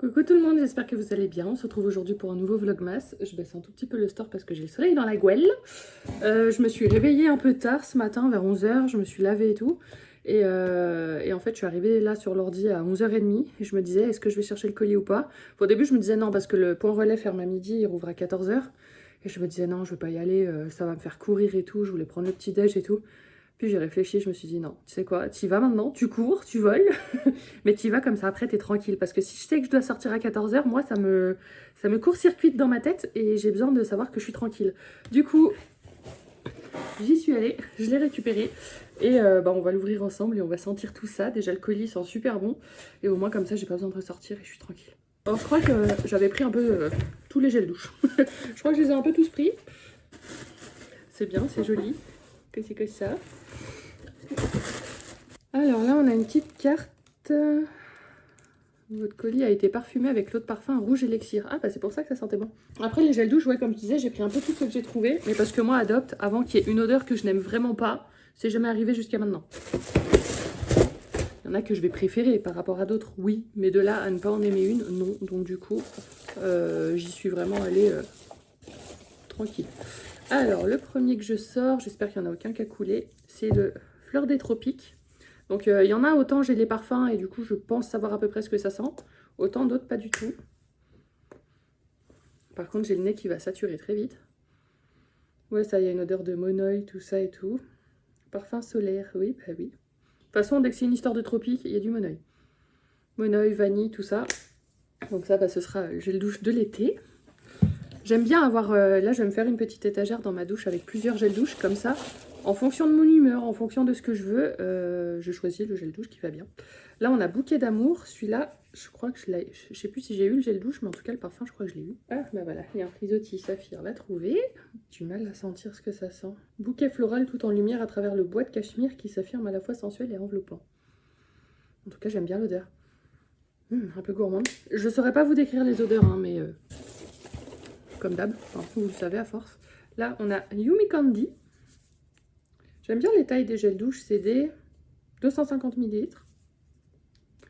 Coucou tout le monde, j'espère que vous allez bien. On se retrouve aujourd'hui pour un nouveau vlogmas. Je baisse un tout petit peu le store parce que j'ai le soleil dans la gueule. Je me suis réveillée un peu tard ce matin, vers 11 h. Je me suis lavée et tout. Et en fait, je suis arrivée là sur l'ordi à 11 h 30. Et je me disais, est-ce que je vais chercher le colis ou pas? Au début, je me disais non, parce que le point relais ferme à midi, il rouvre à 14 h. Et je me disais non, je vais pas y aller, ça va me faire courir et tout. Je voulais prendre le petit déj et tout. Puis j'ai réfléchi, je me suis dit non, tu sais quoi, tu y vas maintenant, tu cours, tu voles, mais tu y vas comme ça, après t'es tranquille. Parce que si je sais que je dois sortir à 14 h, moi ça me court-circuite dans ma tête et j'ai besoin de savoir que je suis tranquille. Du coup, j'y suis allée, je l'ai récupéré et on va l'ouvrir ensemble et on va sentir tout ça. Déjà le colis sent super bon et au moins comme ça j'ai pas besoin de ressortir et je suis tranquille. Alors je crois que j'avais pris un peu tous les gels douche. Je crois que je les ai un peu tous pris. C'est bien, c'est joli. Que c'est que ça. Alors là, on a une petite carte. Votre colis a été parfumé avec l'eau de parfum rouge élixir. Ah bah c'est pour ça que ça sentait bon. Après les gels douche, ouais, comme je disais, j'ai pris un peu tout ce que j'ai trouvé. Mais parce que moi, Adopt, avant qu'il y ait une odeur que je n'aime vraiment pas, c'est jamais arrivé jusqu'à maintenant. Il y en a que je vais préférer par rapport à d'autres, oui. Mais de là à ne pas en aimer une, non. Donc du coup, j'y suis vraiment allée tranquille. Alors, le premier que je sors, j'espère qu'il n'y en a aucun qui a coulé, c'est le Fleur des Tropiques. Donc, il y en a autant, j'ai les parfums et du coup, je pense savoir à peu près ce que ça sent. Autant d'autres, pas du tout. Par contre, j'ai le nez qui va saturer très vite. Ouais, ça, il y a une odeur de monoï, tout ça et tout. Parfum solaire, oui, bah oui. De toute façon, dès que c'est une histoire de tropique, il y a du monoï. Monoï, vanille, tout ça. Donc ça, bah, ce sera le gel douche de l'été. J'aime bien avoir, là je vais me faire une petite étagère dans ma douche avec plusieurs gels douche comme ça. En fonction de mon humeur, en fonction de ce que je veux, je choisis le gel douche qui va bien. Là on a Bouquet d'amour, celui-là je crois que je l'ai, je sais plus si j'ai eu le gel douche mais en tout cas le parfum je crois que je l'ai eu. Ah bah voilà, il y a un frisottis saphir, l'a trouvé. Du mal à sentir ce que ça sent. Bouquet floral tout en lumière à travers le bois de cachemire qui s'affirme à la fois sensuel et enveloppant. En tout cas j'aime bien l'odeur. Un peu gourmande. Je saurais pas vous décrire les odeurs hein, mais... comme d'hab, enfin, vous le savez à force. Là, on a Yumi Candy. J'aime bien les tailles des gels douche, c'est des 250 ml.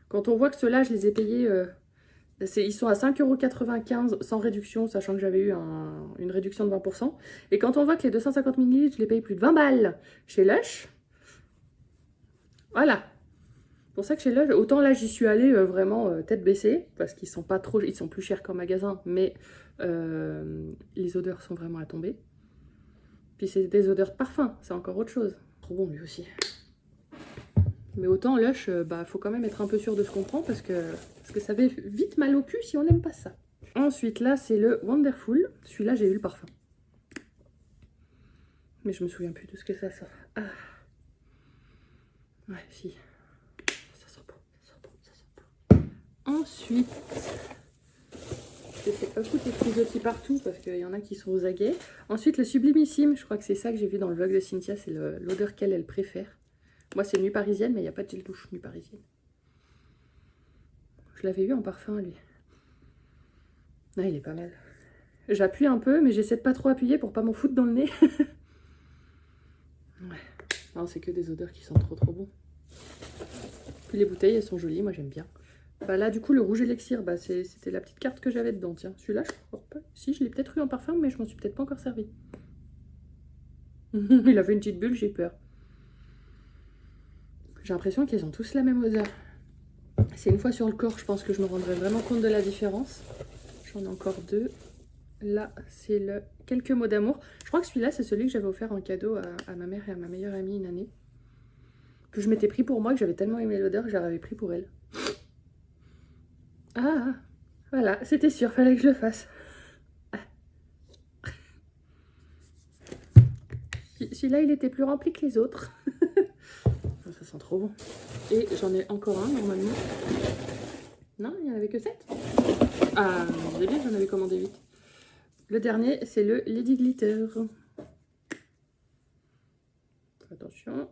Quand on voit que ceux-là, je les ai payés, ils sont à 5,95 € sans réduction, sachant que j'avais eu une réduction de 20%. Et quand on voit que les 250 ml, je les paye plus de 20 balles chez Lush, voilà. C'est pour ça que chez Lush, autant là j'y suis allée vraiment tête baissée, parce qu'ils sont pas trop, ils sont plus chers qu'en magasin, mais les odeurs sont vraiment à tomber. Puis c'est des odeurs de parfum, c'est encore autre chose. Trop bon lui aussi. Mais autant Lush, faut quand même être un peu sûr de ce qu'on prend parce que ça fait vite mal au cul si on n'aime pas ça. Ensuite là c'est le Wonderful, celui-là j'ai eu le parfum. Mais je me souviens plus de ce que ça sent. Ah. Ouais si. Ça sent bon, ça sent bon, ça sent bon. Ensuite... j'essaie pas foutre les frisottis partout parce qu'il y en a qui sont aux aguets. Ensuite, le Sublimissime, je crois que c'est ça que j'ai vu dans le vlog de Cynthia, c'est l'odeur qu'elle préfère. Moi, c'est Nuit Parisienne, mais il n'y a pas de gel douche Nuit Parisienne. Je l'avais eu en parfum, lui. Ah, il est pas mal. J'appuie un peu, mais j'essaie de pas trop appuyer pour pas m'en foutre dans le nez. Ouais. Non, c'est que des odeurs qui sentent trop bon. Puis les bouteilles, elles sont jolies, moi j'aime bien. Bah là du coup le rouge élixir, c'était la petite carte que j'avais dedans, tiens. Celui-là je crois pas. Si je l'ai peut-être eu en parfum mais je m'en suis peut-être pas encore servi. Il avait une petite bulle, j'ai peur. J'ai l'impression qu'ils ont tous la même odeur. C'est une fois sur le corps, je pense que je me rendrai vraiment compte de la différence. J'en ai encore deux. Là c'est le Quelques mots d'amour. Je crois que celui-là c'est celui que j'avais offert en cadeau à ma mère et à ma meilleure amie une année. Que je m'étais pris pour moi, que j'avais tellement aimé l'odeur que j'avais pris pour elle. Ah, voilà, c'était sûr, fallait que je le fasse. Ah. Celui-là, il était plus rempli que les autres. Ça sent trop bon. Et j'en ai encore un, normalement. Non, il n'y en avait que 7. Ah, c'est bien, j'en avais commandé 8. Le dernier, c'est le Lady Glitter. Attention.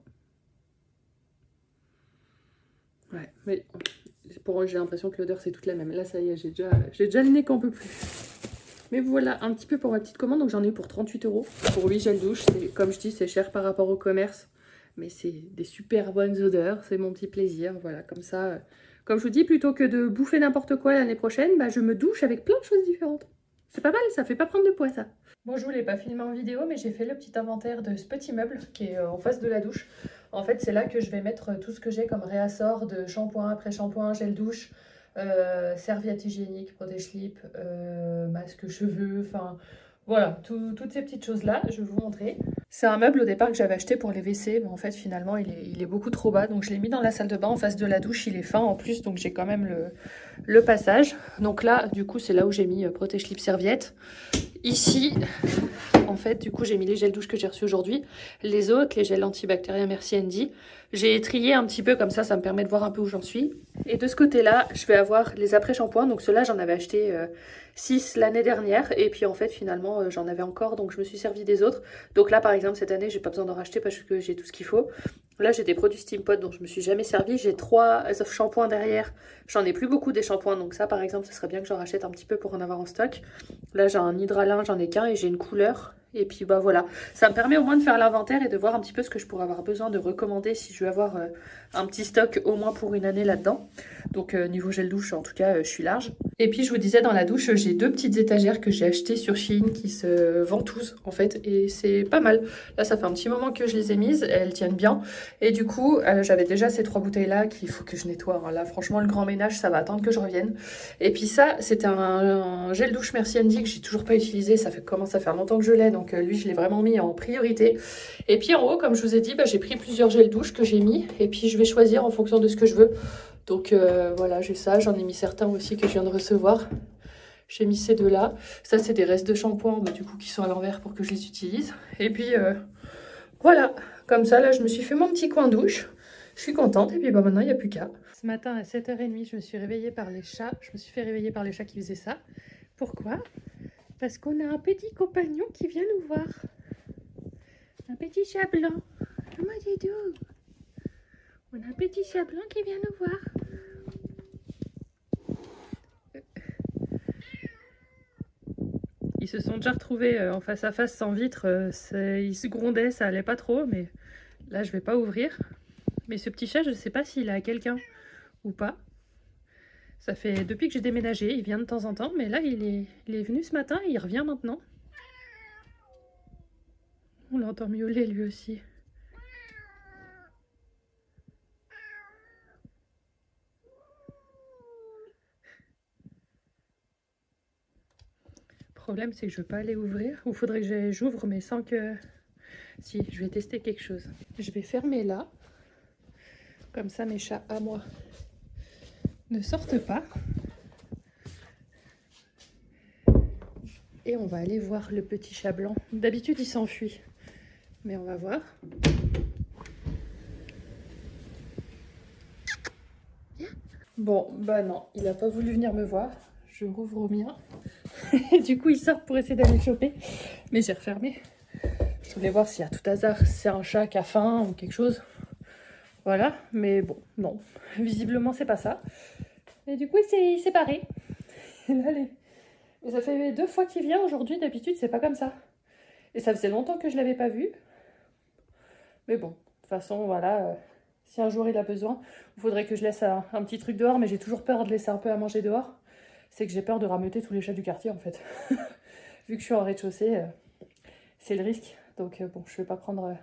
Ouais, mais... j'ai l'impression que l'odeur c'est toute la même. Là ça y est, j'ai déjà le nez qu'on peut plus. Mais voilà un petit peu pour ma petite commande. Donc j'en ai eu pour 38 € pour 8 gels douche. Comme je dis, c'est cher par rapport au commerce. Mais c'est des super bonnes odeurs. C'est mon petit plaisir. Voilà, comme ça Comme je vous dis, plutôt que de bouffer n'importe quoi l'année prochaine, bah, je me douche avec plein de choses différentes. C'est pas mal, ça fait pas prendre de poids ça. Bon, je vous l'ai pas filmé en vidéo, mais j'ai fait le petit inventaire de ce petit meuble qui est en face de la douche. En fait, c'est là que je vais mettre tout ce que j'ai comme réassort de shampoing, après-shampoing, gel douche, serviette hygiénique, protège-slip, masque cheveux, enfin voilà, toutes ces petites choses-là, je vais vous montrer. C'est un meuble au départ que j'avais acheté pour les WC, mais en fait finalement il est beaucoup trop bas, donc je l'ai mis dans la salle de bain en face de la douche, il est fin en plus, donc j'ai quand même le passage. Donc là, du coup, c'est là où j'ai mis protège-slip, serviette. Ici, en fait, du coup, j'ai mis les gels douche que j'ai reçus aujourd'hui. Les autres, les gels antibactériens Merci Andy. J'ai trié un petit peu comme ça me permet de voir un peu où j'en suis. Et de ce côté-là, je vais avoir les après-shampoings. Donc ceux-là, j'en avais acheté 6 l'année dernière. Et puis en fait, finalement, j'en avais encore. Donc je me suis servi des autres. Donc là, par exemple, cette année, j'ai pas besoin d'en racheter parce que j'ai tout ce qu'il faut. Là, j'ai des produits Steampod dont je me suis jamais servi. J'ai 3 shampoings derrière. J'en ai plus beaucoup des shampoings. Donc ça, par exemple, ce serait bien que j'en rachète un petit peu pour en avoir en stock. Là, j'ai un hydralin, j'en ai qu'un et j'ai une couleur. Et puis bah voilà, ça me permet au moins de faire l'inventaire et de voir un petit peu ce que je pourrais avoir besoin de recommander si je veux avoir un petit stock au moins pour une année là-dedans. Donc niveau gel douche, en tout cas, je suis large. Et puis je vous disais, dans la douche, j'ai 2 petites étagères que j'ai achetées sur Shein qui se ventoussent en fait. Et c'est pas mal. Là, ça fait un petit moment que je les ai mises, elles tiennent bien. Et du coup, j'avais déjà ces 3 bouteilles-là qu'il faut que je nettoie. Là, franchement, le grand ménage, ça va attendre que je revienne. Et puis ça, c'était un gel douche Merci Andy que j'ai toujours pas utilisé. Ça commence à faire longtemps que je l'ai. Donc lui, je l'ai vraiment mis en priorité. Et puis en haut, comme je vous ai dit, bah, j'ai pris plusieurs gels douche que j'ai mis. Et puis je vais choisir en fonction de ce que je veux. Donc voilà, j'ai ça. J'en ai mis certains aussi que je viens de recevoir. J'ai mis ces 2-là. Ça, c'est des restes de shampoing, bah, du coup, qui sont à l'envers pour que je les utilise. Et puis voilà, comme ça, là, je me suis fait mon petit coin douche. Je suis contente. Et puis bah, maintenant, il n'y a plus qu'à. Ce matin, à 7h30, je me suis réveillée par les chats. Je me suis fait réveiller par les chats qui faisaient ça. Pourquoi ? Parce qu'on a un petit compagnon qui vient nous voir. Un petit chat blanc. Comment dis-tu ? On a un petit chat blanc qui vient nous voir. Ils se sont déjà retrouvés en face à face sans vitre. Ils se grondaient, ça allait pas trop, mais là je vais pas ouvrir. Mais ce petit chat, je sais pas s'il a quelqu'un ou pas. Ça fait depuis que j'ai déménagé, il vient de temps en temps, mais là il est venu ce matin et il revient maintenant. On l'entend miauler lui aussi. Le problème, c'est que je veux pas aller ouvrir. Ou faudrait que j'ouvre, mais sans que... Si, je vais tester quelque chose. Je vais fermer là. Comme ça, mes chats à moi ne sortent pas. Et on va aller voir le petit chat blanc. D'habitude, il s'enfuit. Mais on va voir. Bon, bah non, il n'a pas voulu venir me voir. Je rouvre au mien. Du coup, il sort pour essayer d'aller le choper. Mais j'ai refermé. Je voulais voir s'il y a tout hasard, c'est un chat qui a faim ou quelque chose. Voilà, mais bon, non. Visiblement, c'est pas ça. Et du coup, il s'est barré. Ça fait 2 fois qu'il vient aujourd'hui. D'habitude, c'est pas comme ça. Et ça faisait longtemps que je l'avais pas vu. Mais bon, de toute façon, voilà. Si un jour il a besoin, il faudrait que je laisse un petit truc dehors. Mais j'ai toujours peur de laisser un peu à manger dehors. C'est que j'ai peur de rameuter tous les chats du quartier, en fait. Vu que je suis en rez-de-chaussée, c'est le risque. Donc bon, je vais pas prendre...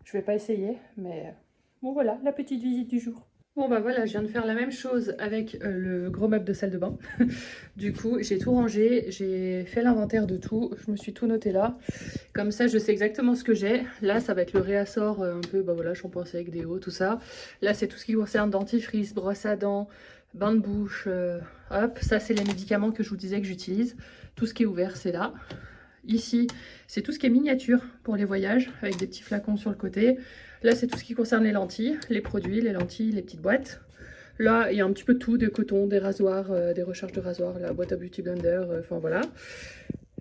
je vais pas essayer, mais... bon voilà, la petite visite du jour. Bon bah voilà, je viens de faire la même chose avec le gros meuble de salle de bain. Du coup, j'ai tout rangé, j'ai fait l'inventaire de tout, je me suis tout noté là. Comme ça, je sais exactement ce que j'ai. Là, ça va être le réassort un peu, bah voilà, shampoing sec, déo, tout ça. Là, c'est tout ce qui concerne dentifrice, brosse à dents, bain de bouche, hop. Ça, c'est les médicaments que je vous disais que j'utilise. Tout ce qui est ouvert, c'est là. Ici, c'est tout ce qui est miniature pour les voyages, avec des petits flacons sur le côté. Là, c'est tout ce qui concerne les lentilles, les produits, les lentilles, les petites boîtes. Là, il y a un petit peu de tout, des cotons, des rasoirs, des recharges de rasoirs, la boîte à Beauty Blender, enfin voilà.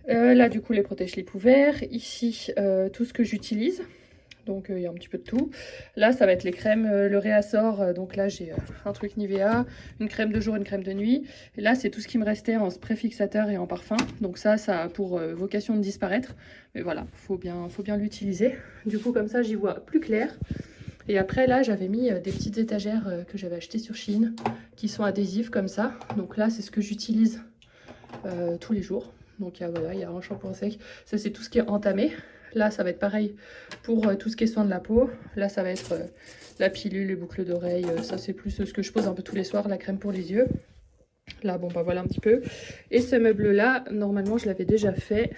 Là, du coup, les protège-lips ouverts. Ici, tout ce que j'utilise. Donc, il y a un petit peu de tout. Là, ça va être les crèmes, le réassort. Donc là, j'ai un truc Nivea, une crème de jour, une crème de nuit. Et là, c'est tout ce qui me restait en spray fixateur et en parfum. Donc ça a pour vocation de disparaître. Mais voilà, faut bien l'utiliser. Du coup, comme ça, j'y vois plus clair. Et après, là, j'avais mis des petites étagères que j'avais achetées sur Shein. qui sont adhésifs comme ça. Donc là, c'est ce que j'utilise tous les jours. Donc voilà, il y a un shampoing sec. Ça, c'est tout ce qui est entamé. Là, ça va être pareil pour tout ce qui est soin de la peau. Là, ça va être la pilule, les boucles d'oreilles. Ça, c'est plus ce que je pose un peu tous les soirs, la crème pour les yeux. Là, bon, bah voilà un petit peu. Et ce meuble-là, normalement, je l'avais déjà fait.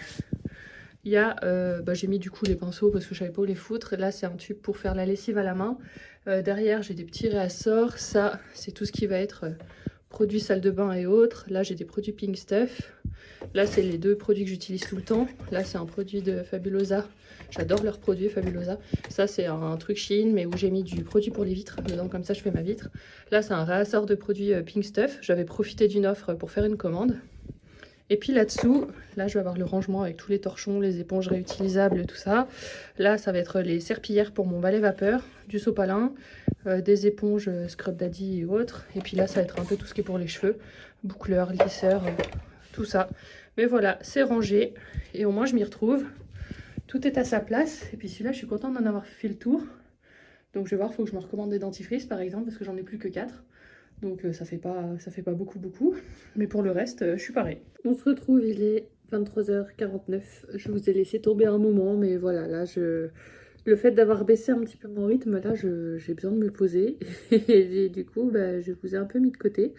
Il y a, j'ai mis du coup les pinceaux parce que je savais pas où les foutre. Là, c'est un tube pour faire la lessive à la main. Derrière, j'ai des petits réassorts. Ça, c'est tout ce qui va être produits salle de bain et autres. Là, j'ai des produits Pink Stuff. Là, c'est les deux produits que j'utilise tout le temps. Là, c'est un produit de Fabulosa. J'adore leurs produits Fabulosa. Ça, c'est un truc Shein, mais où j'ai mis du produit pour les vitres. Dedans, comme ça, je fais ma vitre. Là, c'est un réassort de produits Pink Stuff. J'avais profité d'une offre pour faire une commande. Et puis là-dessous, là, je vais avoir le rangement avec tous les torchons, les éponges réutilisables, tout ça. Là, ça va être les serpillères pour mon balai vapeur, du sopalin, des éponges Scrub Daddy et autres. Et puis là, ça va être un peu tout ce qui est pour les cheveux, boucleurs, lisseurs, tout ça. Mais voilà, c'est rangé et au moins je m'y retrouve. Tout est à sa place. Et puis celui-là, je suis contente d'en avoir fait le tour. Donc je vais voir, il faut que je me recommande des dentifrices par exemple, parce que j'en ai plus que 4. Donc ça fait pas beaucoup. Mais pour le reste, je suis pareil. On se retrouve, il est 23h49. Je vous ai laissé tomber un moment, mais voilà, là, le fait d'avoir baissé un petit peu mon rythme, là, j'ai besoin de me poser. Et du coup, je vous ai un peu mis de côté.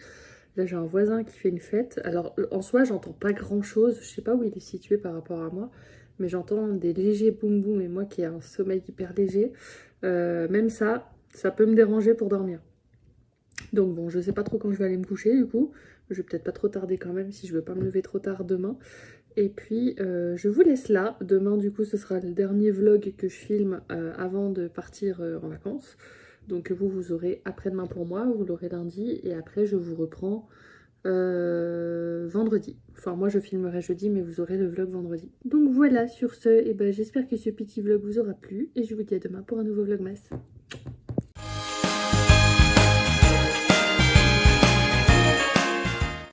Là, j'ai un voisin qui fait une fête. Alors, en soi, j'entends pas grand-chose. Je sais pas où il est situé par rapport à moi. Mais j'entends des légers boum boum. Et moi qui ai un sommeil hyper léger, même ça peut me déranger pour dormir. Donc bon, je sais pas trop quand je vais aller me coucher du coup. Je vais peut-être pas trop tarder quand même si je veux pas me lever trop tard demain. Et puis je vous laisse là. Demain du coup ce sera le dernier vlog que je filme avant de partir en vacances. Donc vous aurez après-demain pour moi, vous l'aurez lundi. Et après je vous reprends vendredi. Enfin moi je filmerai jeudi mais vous aurez le vlog vendredi. Donc voilà, sur ce, et j'espère que ce petit vlog vous aura plu. Et je vous dis à demain pour un nouveau vlogmas.